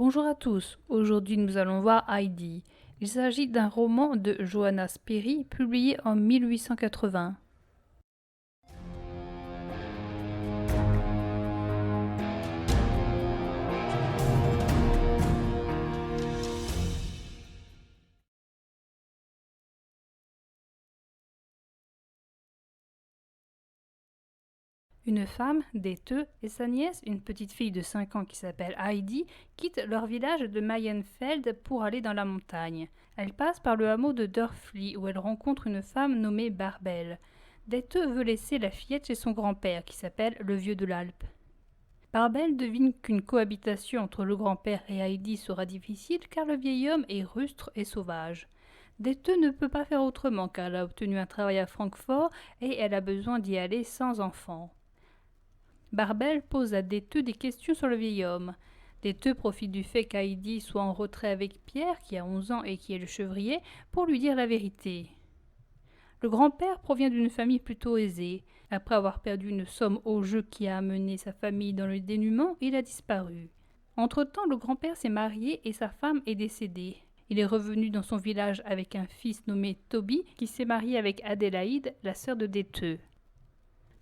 Bonjour à tous, aujourd'hui nous allons voir Heidi. Il s'agit d'un roman de Johanna Spyri publié en 1880. Une femme, Dete, et sa nièce, une petite fille de 5 ans qui s'appelle Heidi, quittent leur village de Mayenfeld pour aller dans la montagne. Elle passe par le hameau de Dörfli où elle rencontre une femme nommée Barbel. Dete veut laisser la fillette chez son grand-père qui s'appelle le Vieux de l'Alpe. Barbel devine qu'une cohabitation entre le grand-père et Heidi sera difficile car le vieil homme est rustre et sauvage. Dete ne peut pas faire autrement car elle a obtenu un travail à Francfort et elle a besoin d'y aller sans enfant. Barbel pose à Dete des questions sur le vieil homme. Dete profite du fait qu'Heidi soit en retrait avec Pierre, qui a 11 ans et qui est le chevrier, pour lui dire la vérité. Le grand-père provient d'une famille plutôt aisée. Après avoir perdu une somme au jeu qui a amené sa famille dans le dénuement, il a disparu. Entre-temps, le grand-père s'est marié et sa femme est décédée. Il est revenu dans son village avec un fils nommé Toby qui s'est marié avec Adélaïde, la sœur de Dete.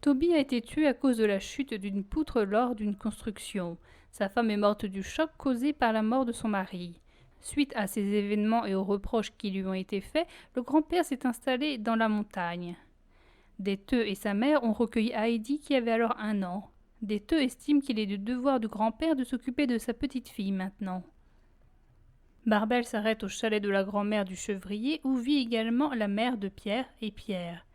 Toby a été tué à cause de la chute d'une poutre lors d'une construction. Sa femme est morte du choc causé par la mort de son mari. Suite à ces événements et aux reproches qui lui ont été faits, le grand-père s'est installé dans la montagne. Dete et sa mère ont recueilli Heidi qui avait alors 1 an. Dete estime qu'il est du devoir du grand-père de s'occuper de sa petite fille maintenant. Barbel s'arrête au chalet de la grand-mère du chevrier où vit également la mère de Pierre et Pierre.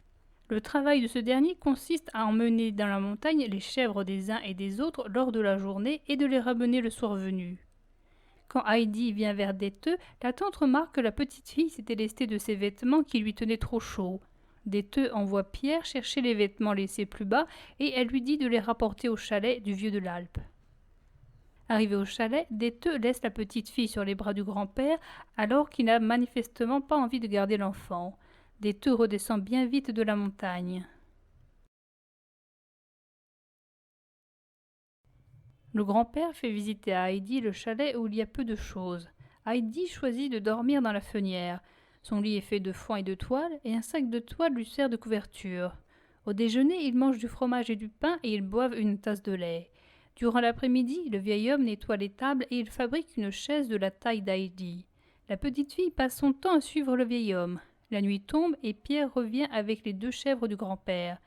Le travail de ce dernier consiste à emmener dans la montagne les chèvres des uns et des autres lors de la journée et de les ramener le soir venu. Quand Heidi vient vers Dete, la tante remarque que la petite fille s'est délestée de ses vêtements qui lui tenaient trop chaud. Dete envoie Pierre chercher les vêtements laissés plus bas et elle lui dit de les rapporter au chalet du Vieux de l'Alpe. Arrivé au chalet, Dete laisse la petite fille sur les bras du grand-père alors qu'il n'a manifestement pas envie de garder l'enfant. Dete redescend bien vite de la montagne. Le grand-père fait visiter à Heidi le chalet où il y a peu de choses. Heidi choisit de dormir dans la fenière. Son lit est fait de foin et de toile, et un sac de toile lui sert de couverture. Au déjeuner, ils mangent du fromage et du pain et ils boivent une tasse de lait. Durant l'après-midi, le vieil homme nettoie les tables et il fabrique une chaise de la taille d'Heidi. La petite fille passe son temps à suivre le vieil homme. La nuit tombe et Pierre revient avec les 2 chèvres du grand-père.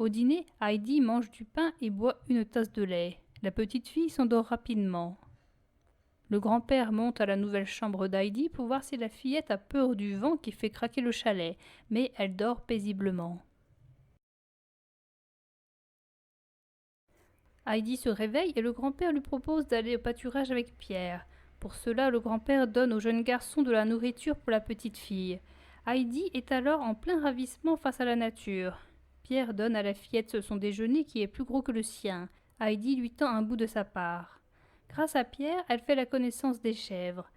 Au dîner, Heidi mange du pain et boit une tasse de lait. La petite fille s'endort rapidement. Le grand-père monte à la nouvelle chambre d'Heidi pour voir si la fillette a peur du vent qui fait craquer le chalet, mais elle dort paisiblement. Heidi se réveille et le grand-père lui propose d'aller au pâturage avec Pierre. Pour cela, le grand-père donne au jeune garçon de la nourriture pour la petite fille. Heidi est alors en plein ravissement face à la nature. Pierre donne à la fillette son déjeuner qui est plus gros que le sien. Heidi lui tend un bout de sa part. Grâce à Pierre, elle fait la connaissance des chèvres.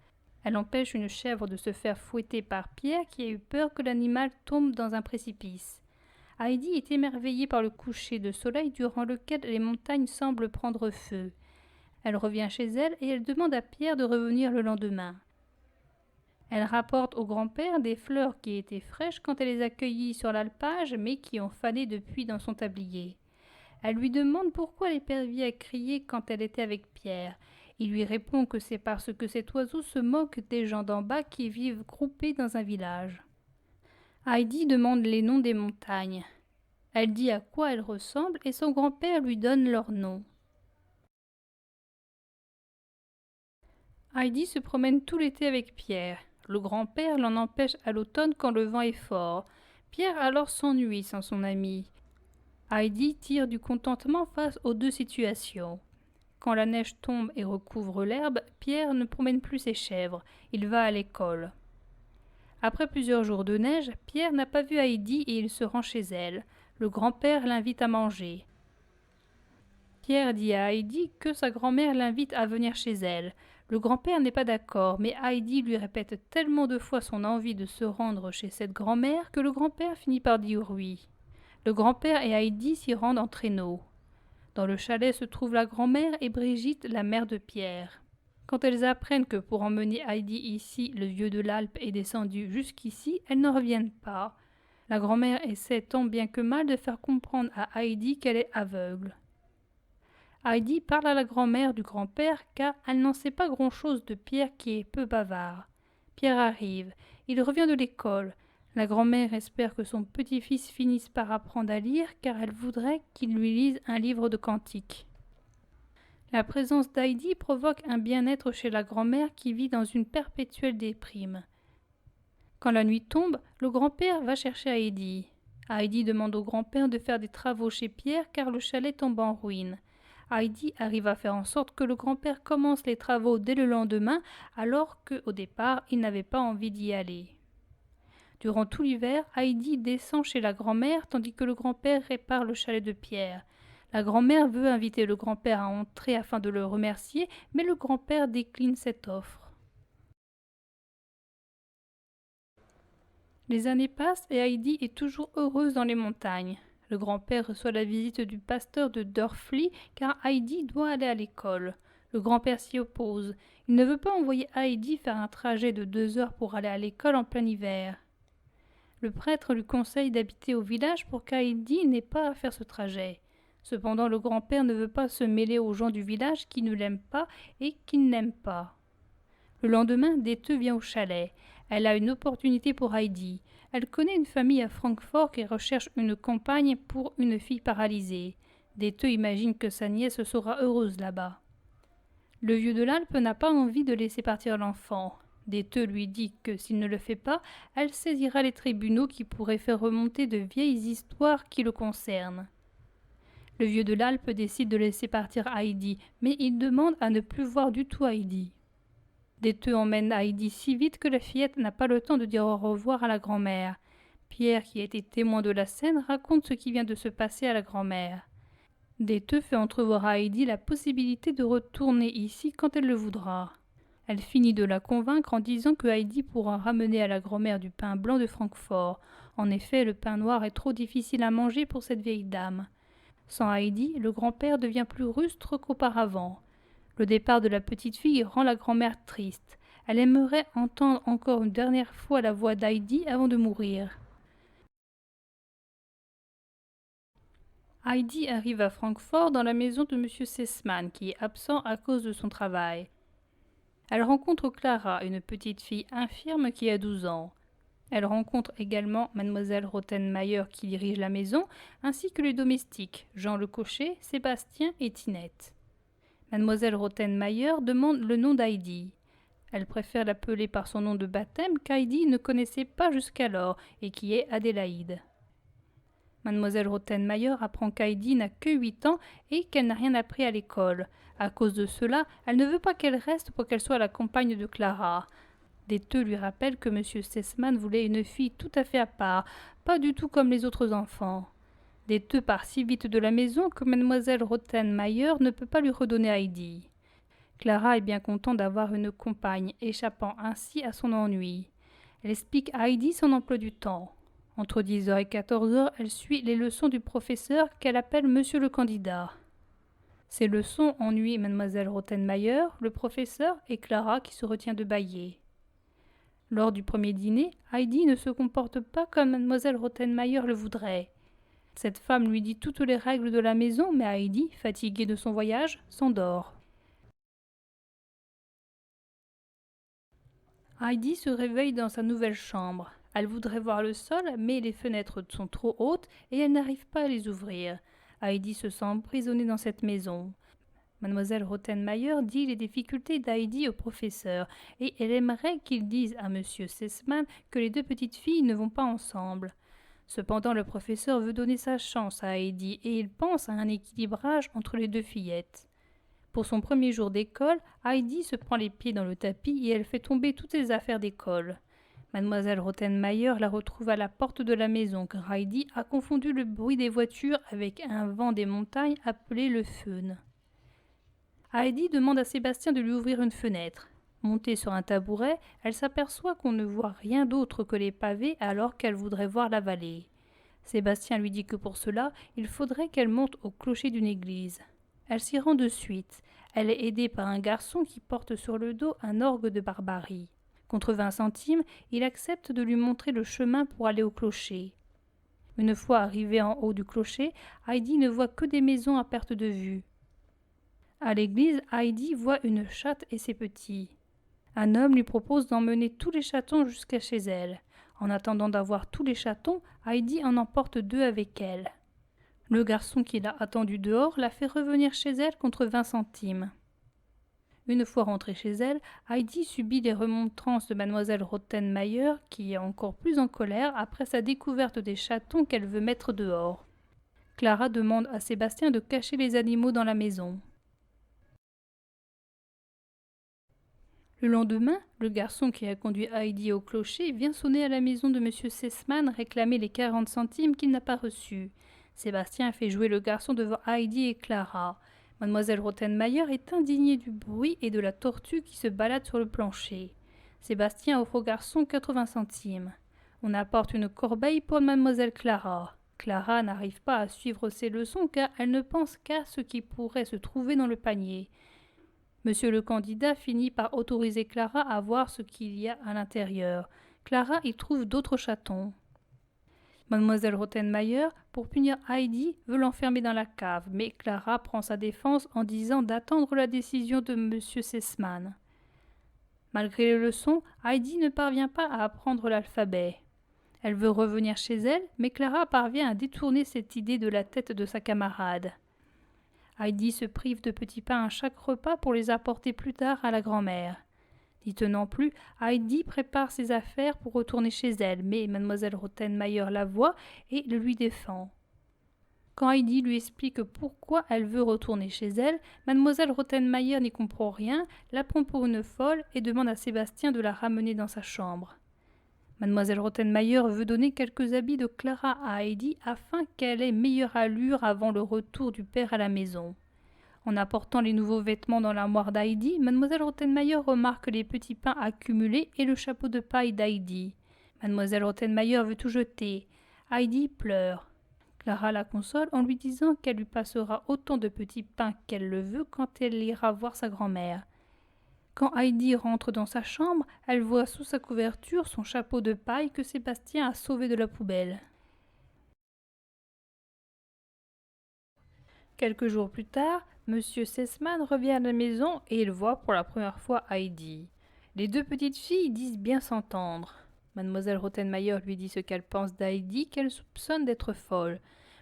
Elle empêche une chèvre de se faire fouetter par Pierre qui a eu peur que l'animal tombe dans un précipice. Heidi est émerveillée par le coucher de soleil durant lequel les montagnes semblent prendre feu. Elle revient chez elle et elle demande à Pierre de revenir le lendemain. Elle rapporte au grand-père des fleurs qui étaient fraîches quand elle les a cueillies sur l'alpage mais qui ont fané depuis dans son tablier. Elle lui demande pourquoi l'épervier a crié quand elle était avec Pierre. Il lui répond que c'est parce que cet oiseau se moque des gens d'en bas qui vivent groupés dans un village. Heidi demande les noms des montagnes. Elle dit à quoi elles ressemblent et son grand-père lui donne leurs noms. Heidi se promène tout l'été avec Pierre. Le grand-père l'en empêche à l'automne quand le vent est fort. Pierre alors s'ennuie sans son ami. Heidi tire du contentement face aux 2 situations. Quand la neige tombe et recouvre l'herbe, Pierre ne promène plus ses chèvres, il va à l'école. Après plusieurs jours de neige, Pierre n'a pas vu Heidi et il se rend chez elle. Le grand-père l'invite à manger. Pierre dit à Heidi que sa grand-mère l'invite à venir chez elle. Le grand-père n'est pas d'accord, mais Heidi lui répète tellement de fois son envie de se rendre chez cette grand-mère que le grand-père finit par dire oui. Le grand-père et Heidi s'y rendent en traîneau. Dans le chalet se trouvent la grand-mère et Brigitte, la mère de Pierre. Quand elles apprennent que pour emmener Heidi ici, le vieux de l'Alpe est descendu jusqu'ici, elles n'en reviennent pas. La grand-mère essaie tant bien que mal de faire comprendre à Heidi qu'elle est aveugle. Heidi parle à la grand-mère du grand-père car elle n'en sait pas grand-chose de Pierre qui est peu bavard. Pierre arrive, il revient de l'école. La grand-mère espère que son petit-fils finisse par apprendre à lire car elle voudrait qu'il lui lise un livre de cantiques. La présence d'Heidi provoque un bien-être chez la grand-mère qui vit dans une perpétuelle déprime. Quand la nuit tombe, le grand-père va chercher Heidi. Heidi demande au grand-père de faire des travaux chez Pierre car le chalet tombe en ruine. Heidi arrive à faire en sorte que le grand-père commence les travaux dès le lendemain alors qu'au départ il n'avait pas envie d'y aller. Durant tout l'hiver, Heidi descend chez la grand-mère tandis que le grand-père répare le chalet de Pierre. La grand-mère veut inviter le grand-père à entrer afin de le remercier, mais le grand-père décline cette offre. Les années passent et Heidi est toujours heureuse dans les montagnes. Le grand-père reçoit la visite du pasteur de Dörfli car Heidi doit aller à l'école. Le grand-père s'y oppose. Il ne veut pas envoyer Heidi faire un trajet de 2 heures pour aller à l'école en plein hiver. Le prêtre lui conseille d'habiter au village pour qu'Heidi n'ait pas à faire ce trajet. Cependant, le grand-père ne veut pas se mêler aux gens du village qui ne l'aiment pas et qui ne l'aiment pas. Le lendemain, Dete vient au chalet. Elle a une opportunité pour Heidi. Elle connaît une famille à Francfort qui recherche une compagne pour une fille paralysée. Dete imagine que sa nièce sera heureuse là-bas. Le vieux de l'Alpe n'a pas envie de laisser partir l'enfant. Dete lui dit que s'il ne le fait pas, elle saisira les tribunaux qui pourraient faire remonter de vieilles histoires qui le concernent. Le vieux de l'Alpe décide de laisser partir Heidi, mais il demande à ne plus voir du tout Heidi. Dete emmène Heidi si vite que la fillette n'a pas le temps de dire au revoir à la grand-mère. Pierre, qui a été témoin de la scène, raconte ce qui vient de se passer à la grand-mère. Dete fait entrevoir à Heidi la possibilité de retourner ici quand elle le voudra. Elle finit de la convaincre en disant que Heidi pourra ramener à la grand-mère du pain blanc de Francfort. En effet, le pain noir est trop difficile à manger pour cette vieille dame. Sans Heidi, le grand-père devient plus rustre qu'auparavant. Le départ de la petite fille rend la grand-mère triste. Elle aimerait entendre encore une dernière fois la voix d'Heidi avant de mourir. Heidi arrive à Francfort dans la maison de M. Sessman, qui est absent à cause de son travail. Elle rencontre Clara, une petite fille infirme qui a 12 ans. Elle rencontre également Mademoiselle Rottenmeier qui dirige la maison, ainsi que les domestiques, Jean le cocher, Sébastien et Tinette. Mademoiselle Rottenmeier demande le nom d'Heidi. Elle préfère l'appeler par son nom de baptême qu'Heidi ne connaissait pas jusqu'alors et qui est Adélaïde. Mademoiselle Rottenmeier apprend qu'Heidi n'a que 8 ans et qu'elle n'a rien appris à l'école. À cause de cela, elle ne veut pas qu'elle reste pour qu'elle soit la compagne de Clara. Dete lui rappelle que M. Sessman voulait une fille tout à fait à part, pas du tout comme les autres enfants. Dete part si vite de la maison que Mademoiselle Rottenmeier ne peut pas lui redonner Heidi. Clara est bien contente d'avoir une compagne, échappant ainsi à son ennui. Elle explique à Heidi son emploi du temps. Entre 10 heures et 14 heures, elle suit les leçons du professeur qu'elle appelle Monsieur le candidat. Ces leçons ennuient Mademoiselle Rottenmeier, le professeur et Clara qui se retient de bâiller. Lors du premier dîner, Heidi ne se comporte pas comme Mademoiselle Rottenmeier le voudrait. Cette femme lui dit toutes les règles de la maison, mais Heidi, fatiguée de son voyage, s'endort. Heidi se réveille dans sa nouvelle chambre. Elle voudrait voir le sol, mais les fenêtres sont trop hautes et elle n'arrive pas à les ouvrir. Heidi se sent emprisonnée dans cette maison. Mademoiselle Rottenmeier dit les difficultés d'Heidi au professeur et elle aimerait qu'il dise à Monsieur Sessman que les deux petites filles ne vont pas ensemble. Cependant, le professeur veut donner sa chance à Heidi et il pense à un équilibrage entre les deux fillettes. Pour son premier jour d'école, Heidi se prend les pieds dans le tapis et elle fait tomber toutes ses affaires d'école. Mademoiselle Rottenmeier la retrouve à la porte de la maison car Heidi a confondu le bruit des voitures avec un vent des montagnes appelé le föhn. Heidi demande à Sébastien de lui ouvrir une fenêtre. Montée sur un tabouret, elle s'aperçoit qu'on ne voit rien d'autre que les pavés alors qu'elle voudrait voir la vallée. Sébastien lui dit que pour cela, il faudrait qu'elle monte au clocher d'une église. Elle s'y rend de suite. Elle est aidée par un garçon qui porte sur le dos un orgue de barbarie. Contre 20 centimes, il accepte de lui montrer le chemin pour aller au clocher. Une fois arrivée en haut du clocher, Heidi ne voit que des maisons à perte de vue. À l'église, Heidi voit une chatte et ses petits. Un homme lui propose d'emmener tous les chatons jusqu'à chez elle. En attendant d'avoir tous les chatons, Heidi en emporte 2 avec elle. Le garçon qui l'a attendue dehors la fait revenir chez elle contre 20 centimes. Une fois rentrée chez elle, Heidi subit les remontrances de mademoiselle Rottenmeier qui est encore plus en colère après sa découverte des chatons qu'elle veut mettre dehors. Clara demande à Sébastien de cacher les animaux dans la maison. Le lendemain, le garçon qui a conduit Heidi au clocher vient sonner à la maison de M. Sesman réclamer les 40 centimes qu'il n'a pas reçus. Sébastien fait jouer le garçon devant Heidi et Clara. Mademoiselle Rottenmeier est indignée du bruit et de la tortue qui se balade sur le plancher. Sébastien offre au garçon 80 centimes. On apporte une corbeille pour mademoiselle Clara. Clara n'arrive pas à suivre ses leçons car elle ne pense qu'à ce qui pourrait se trouver dans le panier. Monsieur le candidat finit par autoriser Clara à voir ce qu'il y a à l'intérieur. Clara y trouve d'autres chatons. Mademoiselle Rottenmeier, pour punir Heidi, veut l'enfermer dans la cave, mais Clara prend sa défense en disant d'attendre la décision de Monsieur Sesman. Malgré les leçons, Heidi ne parvient pas à apprendre l'alphabet. Elle veut revenir chez elle, mais Clara parvient à détourner cette idée de la tête de sa camarade. Heidi se prive de petits pains à chaque repas pour les apporter plus tard à la grand-mère. N'y tenant plus, Heidi prépare ses affaires pour retourner chez elle, mais mademoiselle Rottenmeier la voit et le lui défend. Quand Heidi lui explique pourquoi elle veut retourner chez elle, mademoiselle Rottenmeier n'y comprend rien, la prend pour une folle et demande à Sébastien de la ramener dans sa chambre. Mademoiselle Rottenmeier veut donner quelques habits de Clara à Heidi afin qu'elle ait meilleure allure avant le retour du père à la maison. En apportant les nouveaux vêtements dans l'armoire d'Heidi, mademoiselle Rottenmeier remarque les petits pains accumulés et le chapeau de paille d'Heidi. Mademoiselle Rottenmeier veut tout jeter. Heidi pleure. Clara la console en lui disant qu'elle lui passera autant de petits pains qu'elle le veut quand elle ira voir sa grand-mère. Quand Heidi rentre dans sa chambre, elle voit sous sa couverture son chapeau de paille que Sébastien a sauvé de la poubelle. Quelques jours plus tard, Monsieur Sesman revient à la maison et il voit pour la première fois Heidi. Les 2 petites filles disent bien s'entendre. Mademoiselle Rottenmeier lui dit ce qu'elle pense d'Heidi, qu'elle soupçonne d'être folle.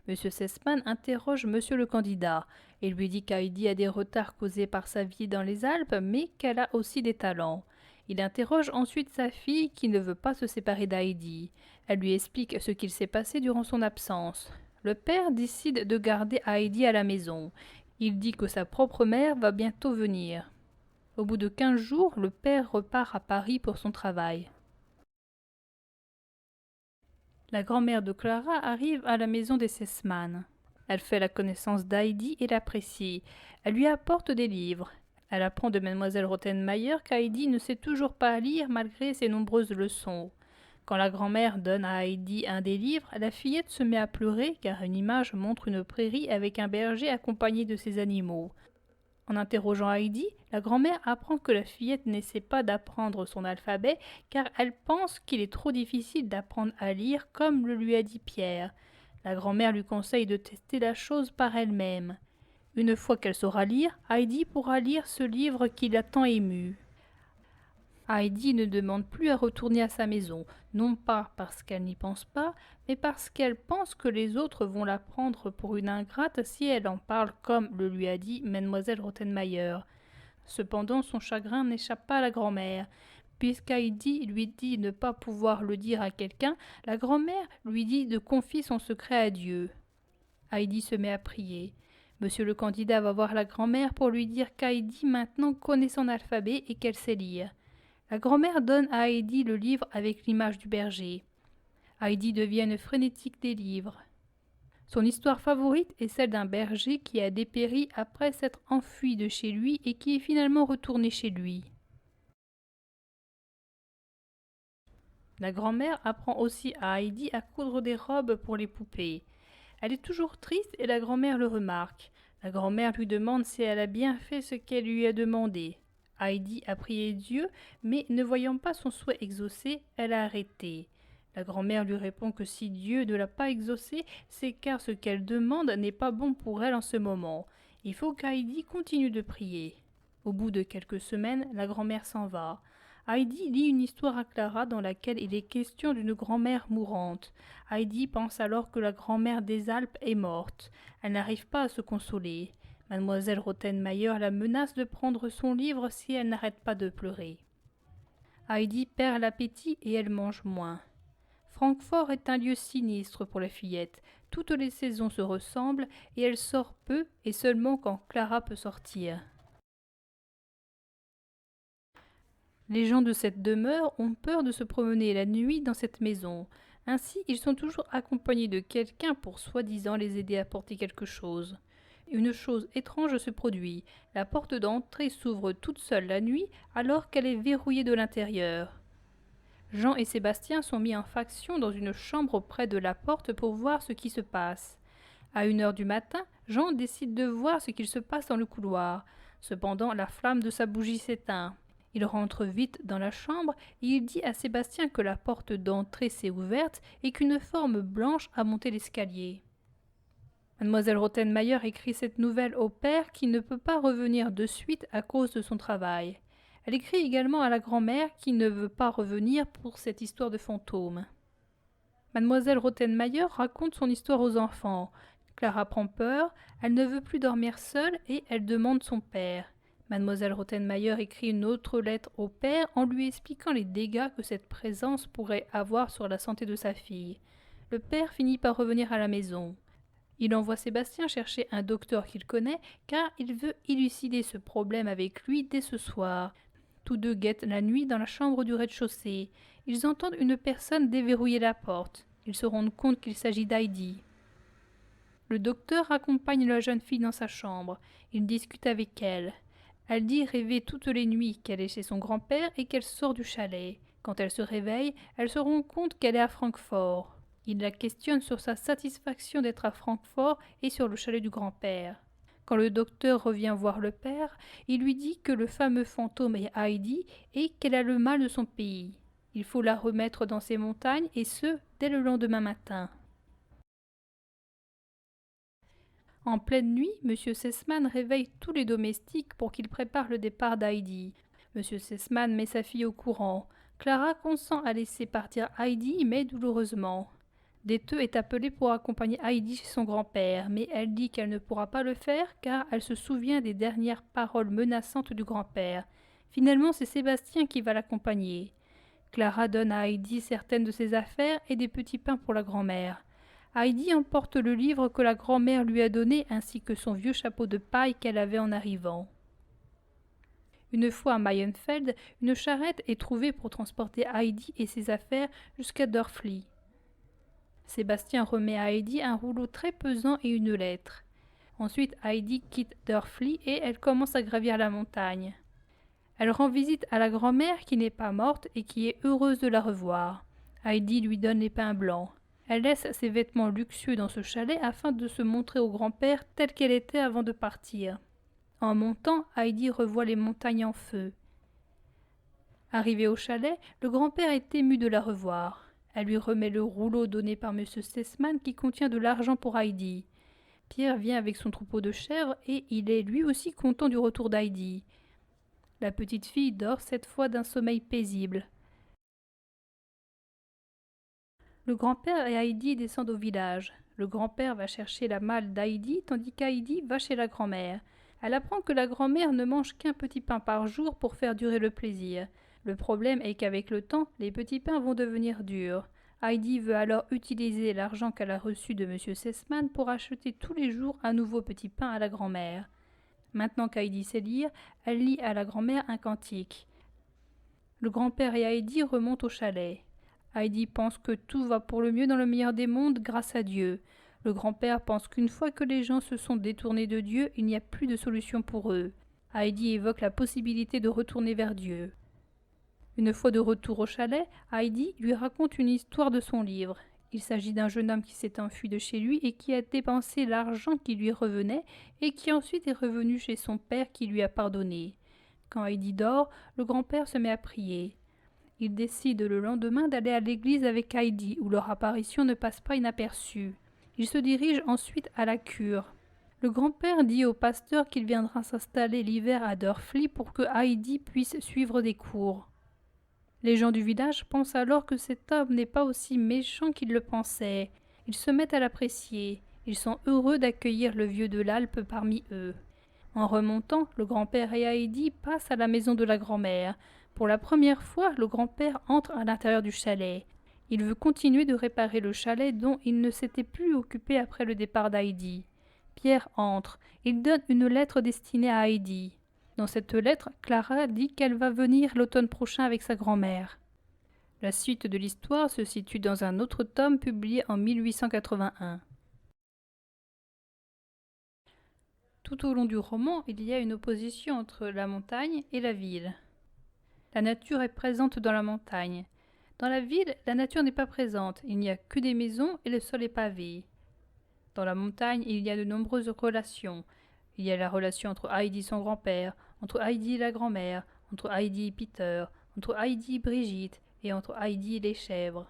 Monsieur Sesman interroge Monsieur le candidat et lui dit qu'Heidi a des retards causés par sa vie dans les Alpes, mais qu'elle a aussi des talents. Il interroge ensuite sa fille qui ne veut pas se séparer d'Heidi. Elle lui explique ce qu'il s'est passé durant son absence. Le père décide de garder Heidi à la maison. Il dit que sa propre mère va bientôt venir. Au bout de 15 jours, le père repart à Paris pour son travail. La grand-mère de Clara arrive à la maison des Sesman. Elle fait la connaissance d'Heidi et l'apprécie. Elle lui apporte des livres. Elle apprend de mademoiselle Rottenmeier qu'Heidi ne sait toujours pas lire malgré ses nombreuses leçons. Quand la grand-mère donne à Heidi un des livres, la fillette se met à pleurer car une image montre une prairie avec un berger accompagné de ses animaux. En interrogeant Heidi, la grand-mère apprend que la fillette n'essaie pas d'apprendre son alphabet car elle pense qu'il est trop difficile d'apprendre à lire comme le lui a dit Pierre. La grand-mère lui conseille de tester la chose par elle-même. Une fois qu'elle saura lire, Heidi pourra lire ce livre qui l'a tant émue. Heidi ne demande plus à retourner à sa maison, non pas parce qu'elle n'y pense pas, mais parce qu'elle pense que les autres vont la prendre pour une ingrate si elle en parle comme le lui a dit mademoiselle Rottenmeier. Cependant, son chagrin n'échappe pas à la grand-mère. Puisqu'Heidi lui dit ne pas pouvoir le dire à quelqu'un, la grand-mère lui dit de confier son secret à Dieu. Heidi se met à prier. Monsieur le candidat va voir la grand-mère pour lui dire qu'Heidi maintenant connaît son alphabet et qu'elle sait lire. La grand-mère donne à Heidi le livre avec l'image du berger. Heidi devient une frénétique des livres. Son histoire favorite est celle d'un berger qui a dépéri après s'être enfui de chez lui et qui est finalement retourné chez lui. La grand-mère apprend aussi à Heidi à coudre des robes pour les poupées. Elle est toujours triste et la grand-mère le remarque. La grand-mère lui demande si elle a bien fait ce qu'elle lui a demandé. Heidi a prié Dieu, mais ne voyant pas son souhait exaucé, elle a arrêté. La grand-mère lui répond que si Dieu ne l'a pas exaucé, c'est car ce qu'elle demande n'est pas bon pour elle en ce moment. Il faut qu'Heidi continue de prier. Au bout de quelques semaines, la grand-mère s'en va. Heidi lit une histoire à Clara dans laquelle il est question d'une grand-mère mourante. Heidi pense alors que la grand-mère des Alpes est morte. Elle n'arrive pas à se consoler. Mademoiselle Rottenmeier la menace de prendre son livre si elle n'arrête pas de pleurer. Heidi perd l'appétit et elle mange moins. Francfort est un lieu sinistre pour la fillette. Toutes les saisons se ressemblent et elle sort peu et seulement quand Clara peut sortir. Les gens de cette demeure ont peur de se promener la nuit dans cette maison. Ainsi, ils sont toujours accompagnés de quelqu'un pour soi-disant les aider à porter quelque chose. Une chose étrange se produit. La porte d'entrée s'ouvre toute seule la nuit alors qu'elle est verrouillée de l'intérieur. Jean et Sébastien sont mis en faction dans une chambre près de la porte pour voir ce qui se passe. À 1 heure du matin, Jean décide de voir ce qu'il se passe dans le couloir. Cependant, la flamme de sa bougie s'éteint. Il rentre vite dans la chambre et il dit à Sébastien que la porte d'entrée s'est ouverte et qu'une forme blanche a monté l'escalier. Mademoiselle Rottenmeier écrit cette nouvelle au père qui ne peut pas revenir de suite à cause de son travail. Elle écrit également à la grand-mère qui ne veut pas revenir pour cette histoire de fantôme. Mademoiselle Rottenmeier raconte son histoire aux enfants. Clara prend peur, elle ne veut plus dormir seule et elle demande son père. Mademoiselle Rottenmeier écrit une autre lettre au père en lui expliquant les dégâts que cette présence pourrait avoir sur la santé de sa fille. Le père finit par revenir à la maison. Il envoie Sébastien chercher un docteur qu'il connaît car il veut élucider ce problème avec lui dès ce soir. Tous deux guettent la nuit dans la chambre du rez-de-chaussée. Ils entendent une personne déverrouiller la porte. Ils se rendent compte qu'il s'agit d'Heidi. Le docteur accompagne la jeune fille dans sa chambre. Il discute avec elle. Elle dit rêver toutes les nuits qu'elle est chez son grand-père et qu'elle sort du chalet. Quand elle se réveille, elle se rend compte qu'elle est à Francfort. Il la questionne sur sa satisfaction d'être à Francfort et sur le chalet du grand-père. Quand le docteur revient voir le père, il lui dit que le fameux fantôme est Heidi et qu'elle a le mal de son pays. Il faut la remettre dans ces montagnes et ce, dès le lendemain matin. En pleine nuit, M. Sesman réveille tous les domestiques pour qu'ils préparent le départ d'Heidi. M. Sesman met sa fille au courant. Clara consent à laisser partir Heidi, mais douloureusement. Déteux est appelée pour accompagner Heidi chez son grand-père, mais elle dit qu'elle ne pourra pas le faire car elle se souvient des dernières paroles menaçantes du grand-père. Finalement, c'est Sébastien qui va l'accompagner. Clara donne à Heidi certaines de ses affaires et des petits pains pour la grand-mère. Heidi emporte le livre que la grand-mère lui a donné ainsi que son vieux chapeau de paille qu'elle avait en arrivant. Une fois à Mayenfeld, une charrette est trouvée pour transporter Heidi et ses affaires jusqu'à Dörfli. Sébastien remet à Heidi un rouleau très pesant et une lettre. Ensuite, Heidi quitte Dörfli et elle commence à gravir la montagne. Elle rend visite à la grand-mère qui n'est pas morte et qui est heureuse de la revoir. Heidi lui donne les pains blancs. Elle laisse ses vêtements luxueux dans ce chalet afin de se montrer au grand-père telle qu'elle était avant de partir. En montant, Heidi revoit les montagnes en feu. Arrivée au chalet, le grand-père est ému de la revoir. Elle lui remet le rouleau donné par M. Sesman qui contient de l'argent pour Heidi. Pierre vient avec son troupeau de chèvres et il est lui aussi content du retour d'Heidi. La petite fille dort cette fois d'un sommeil paisible. Le grand-père et Heidi descendent au village. Le grand-père va chercher la malle d'Heidi tandis qu'Heidi va chez la grand-mère. Elle apprend que la grand-mère ne mange qu'un petit pain par jour pour faire durer le plaisir. Le problème est qu'avec le temps, les petits pains vont devenir durs. Heidi veut alors utiliser l'argent qu'elle a reçu de M. Sesman pour acheter tous les jours un nouveau petit pain à la grand-mère. Maintenant qu'Heidi sait lire, elle lit à la grand-mère un cantique. Le grand-père et Heidi remontent au chalet. Heidi pense que tout va pour le mieux dans le meilleur des mondes grâce à Dieu. Le grand-père pense qu'une fois que les gens se sont détournés de Dieu, il n'y a plus de solution pour eux. Heidi évoque la possibilité de retourner vers Dieu. Une fois de retour au chalet, Heidi lui raconte une histoire de son livre. Il s'agit d'un jeune homme qui s'est enfui de chez lui et qui a dépensé l'argent qui lui revenait et qui ensuite est revenu chez son père qui lui a pardonné. Quand Heidi dort, le grand-père se met à prier. Il décide le lendemain d'aller à l'église avec Heidi où leur apparition ne passe pas inaperçue. Il se dirige ensuite à la cure. Le grand-père dit au pasteur qu'il viendra s'installer l'hiver à Durfli pour que Heidi puisse suivre des cours. Les gens du village pensent alors que cet homme n'est pas aussi méchant qu'ils le pensaient. Ils se mettent à l'apprécier. Ils sont heureux d'accueillir le vieux de l'Alpe parmi eux. En remontant, le grand-père et Heidi passent à la maison de la grand-mère. Pour la première fois, le grand-père entre à l'intérieur du chalet. Il veut continuer de réparer le chalet dont il ne s'était plus occupé après le départ d'Heidi. Pierre entre. Il donne une lettre destinée à Heidi. Dans cette lettre, Clara dit qu'elle va venir l'automne prochain avec sa grand-mère. La suite de l'histoire se situe dans un autre tome publié en 1881. Tout au long du roman, il y a une opposition entre la montagne et la ville. La nature est présente dans la montagne. Dans la ville, la nature n'est pas présente, il n'y a que des maisons et le sol est pavé. Dans la montagne, il y a de nombreuses relations. Il y a la relation entre Heidi et son grand-père, entre Heidi et la grand-mère, entre Heidi et Peter, entre Heidi et Brigitte et entre Heidi et les chèvres.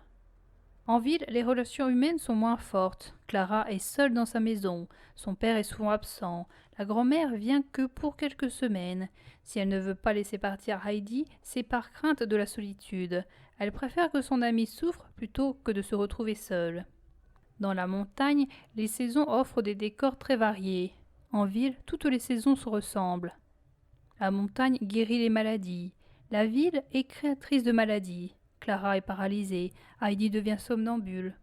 En ville, les relations humaines sont moins fortes. Clara est seule dans sa maison. Son père est souvent absent. La grand-mère vient que pour quelques semaines. Si elle ne veut pas laisser partir Heidi, c'est par crainte de la solitude. Elle préfère que son amie souffre plutôt que de se retrouver seule. Dans la montagne, les saisons offrent des décors très variés. En ville, toutes les saisons se ressemblent. La montagne guérit les maladies. La ville est créatrice de maladies. Clara est paralysée. Heidi devient somnambule.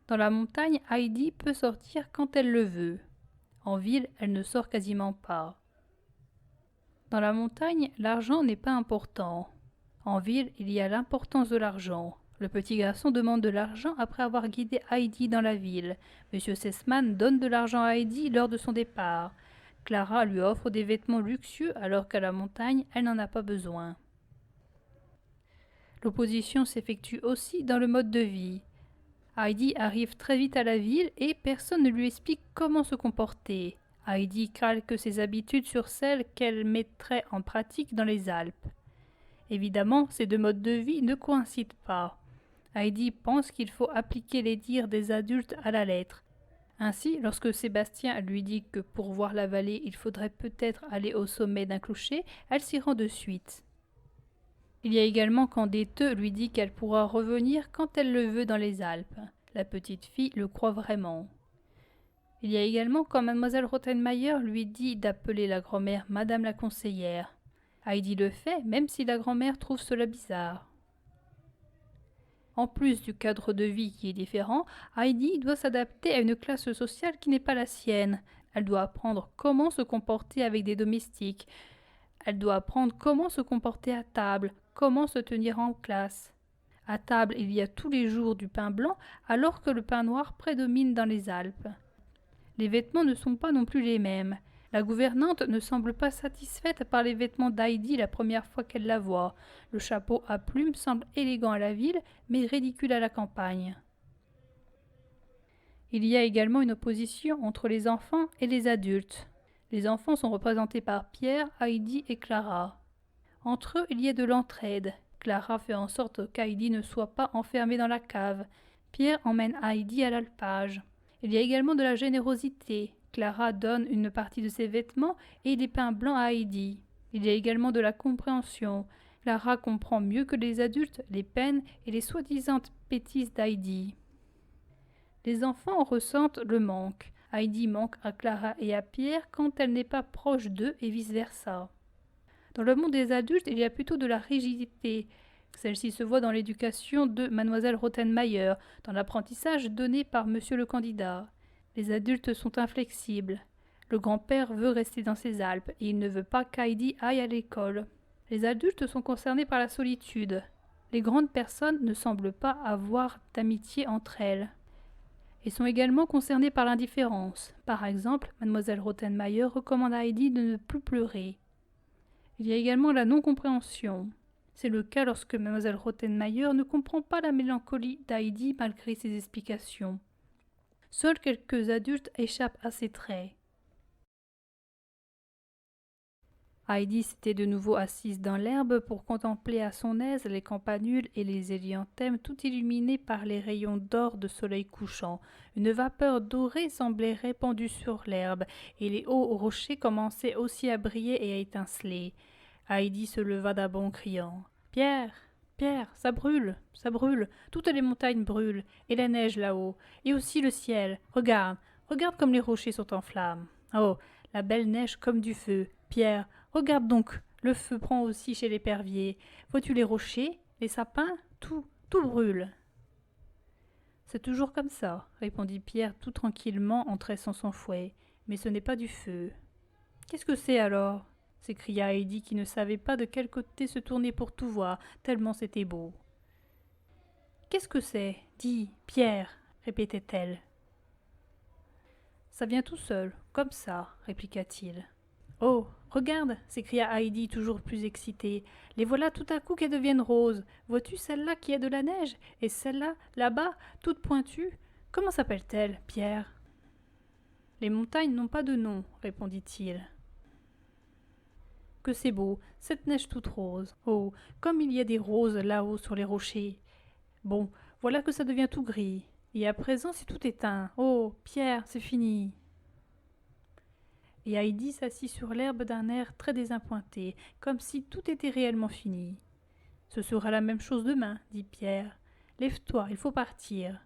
Dans la montagne, Heidi peut sortir quand elle le veut. En ville, elle ne sort quasiment pas. Dans la montagne, l'argent n'est pas important. En ville, il y a l'importance de l'argent. Le petit garçon demande de l'argent après avoir guidé Heidi dans la ville. Monsieur Sessman donne de l'argent à Heidi lors de son départ. Clara lui offre des vêtements luxueux alors qu'à la montagne, elle n'en a pas besoin. L'opposition s'effectue aussi dans le mode de vie. Heidi arrive très vite à la ville et personne ne lui explique comment se comporter. Heidi calque ses habitudes sur celles qu'elle mettrait en pratique dans les Alpes. Évidemment, ces deux modes de vie ne coïncident pas. Heidi pense qu'il faut appliquer les dires des adultes à la lettre. Ainsi, lorsque Sébastien lui dit que pour voir la vallée, il faudrait peut-être aller au sommet d'un clocher, elle s'y rend de suite. Il y a également quand Déteux lui dit qu'elle pourra revenir quand elle le veut dans les Alpes. La petite fille le croit vraiment. Il y a également quand mademoiselle Rottenmeier lui dit d'appeler la grand-mère Madame la conseillère. Heidi le fait, même si la grand-mère trouve cela bizarre. En plus du cadre de vie qui est différent, Heidi doit s'adapter à une classe sociale qui n'est pas la sienne. Elle doit apprendre comment se comporter avec des domestiques. Elle doit apprendre comment se comporter à table, comment se tenir en classe. À table, il y a tous les jours du pain blanc, alors que le pain noir prédomine dans les Alpes. Les vêtements ne sont pas non plus les mêmes. La gouvernante ne semble pas satisfaite par les vêtements d'Heidi la première fois qu'elle la voit. Le chapeau à plumes semble élégant à la ville, mais ridicule à la campagne. Il y a également une opposition entre les enfants et les adultes. Les enfants sont représentés par Pierre, Heidi et Clara. Entre eux, il y a de l'entraide. Clara fait en sorte qu'Heidi ne soit pas enfermée dans la cave. Pierre emmène Heidi à l'alpage. Il y a également de la générosité. Clara donne une partie de ses vêtements et des pains blancs à Heidi. Il y a également de la compréhension. Clara comprend mieux que les adultes les peines et les soi-disant bêtises d'Heidi. Les enfants ressentent le manque. Heidi manque à Clara et à Pierre quand elle n'est pas proche d'eux et vice-versa. Dans le monde des adultes, il y a plutôt de la rigidité. Celle-ci se voit dans l'éducation de mademoiselle Rottenmeier, dans l'apprentissage donné par monsieur le candidat. Les adultes sont inflexibles. Le grand-père veut rester dans ses Alpes et il ne veut pas qu'Heidi aille à l'école. Les adultes sont concernés par la solitude. Les grandes personnes ne semblent pas avoir d'amitié entre elles. Ils sont également concernés par l'indifférence. Par exemple, mademoiselle Rottenmeier recommande à Heidi de ne plus pleurer. Il y a également la non-compréhension. C'est le cas lorsque Mlle Rottenmeier ne comprend pas la mélancolie d'Heidi malgré ses explications. Seuls quelques adultes échappent à ses traits. Heidi s'était de nouveau assise dans l'herbe pour contempler à son aise les campanules et les hélianthèmes tout illuminés par les rayons d'or de soleil couchant. Une vapeur dorée semblait répandue sur l'herbe, et les hauts rochers commençaient aussi à briller et à étinceler. Heidi se leva d'un bond criant « Pierre, Pierre, ça brûle, toutes les montagnes brûlent, et la neige là-haut, et aussi le ciel. Regarde, regarde comme les rochers sont en flammes. Oh, la belle neige comme du feu. Pierre, regarde donc, le feu prend aussi chez l'épervier. Vois-tu les rochers, les sapins, tout brûle. » C'est toujours comme ça, répondit Pierre tout tranquillement en tressant son fouet. Mais ce n'est pas du feu. Qu'est-ce que c'est alors? S'écria Heidi qui ne savait pas de quel côté se tourner pour tout voir, tellement c'était beau. Qu'est-ce que c'est? Dis, Pierre, répétait-elle. Ça vient tout seul, comme ça, répliqua-t-il. Oh, regarde, s'écria Heidi toujours plus excitée. Les voilà tout à coup qu'elles deviennent roses. Vois-tu celle-là qui a de la neige? Et celle-là, là-bas, toute pointue? Comment s'appelle-t-elle, Pierre? Les montagnes n'ont pas de nom, répondit-il. Que c'est beau, cette neige toute rose. Oh, comme il y a des roses là-haut sur les rochers. Bon, voilà que ça devient tout gris. Et à présent, c'est tout éteint. Oh, Pierre, c'est fini. Et Heidi s'assit sur l'herbe d'un air très désappointé, comme si tout était réellement fini. Ce sera la même chose demain, dit Pierre. Lève-toi, il faut partir.